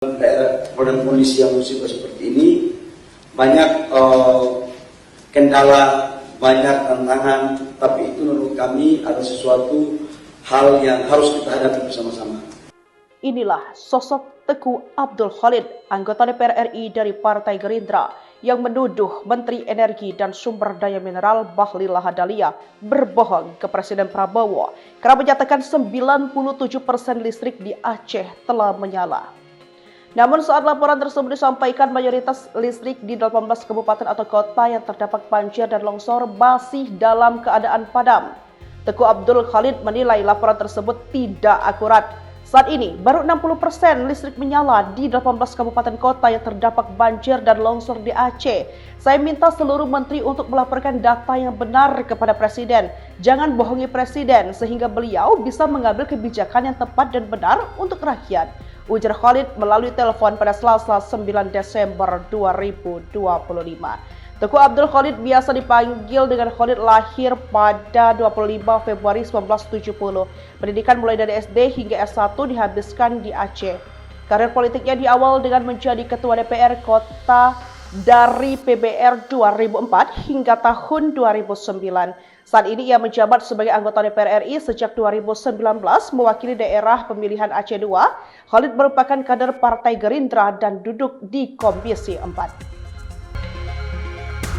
daerah dan kondisi yang musibah seperti ini banyak kendala, banyak tantangan, tapi itu menurut kami ada sesuatu hal yang harus kita hadapi bersama-sama. Inilah sosok Teguh Abdul Khalid, anggota DPR RI dari Partai Gerindra, yang menuduh Menteri Energi dan Sumber Daya Mineral Bahlil Lahadalia berbohong ke Presiden Prabowo karena menyatakan 97% listrik di Aceh telah menyala. Namun saat laporan tersebut disampaikan, mayoritas listrik di 18 kabupaten atau kota yang terdampak banjir dan longsor masih dalam keadaan padam. Teguh Abdul Khalid menilai laporan tersebut tidak akurat. Saat ini, baru 60% listrik menyala di 18 kabupaten kota yang terdampak banjir dan longsor di Aceh. Saya minta seluruh menteri untuk melaporkan data yang benar kepada Presiden. Jangan bohongi Presiden, sehingga beliau bisa mengambil kebijakan yang tepat dan benar untuk rakyat, ujar Khalid melalui telepon pada Selasa 9 Desember 2025. Teguh Abdul Khalid biasa dipanggil dengan Khalid lahir pada 25 Februari 1970. Pendidikan mulai dari SD hingga S1 dihabiskan di Aceh. Karir politiknya diawal dengan menjadi Ketua DPR Kota dari PBR 2004 hingga tahun 2009. Saat ini ia menjabat sebagai anggota DPR RI sejak 2019 mewakili daerah pemilihan Aceh II. Khalid merupakan kader Partai Gerindra dan duduk di Komisi 4.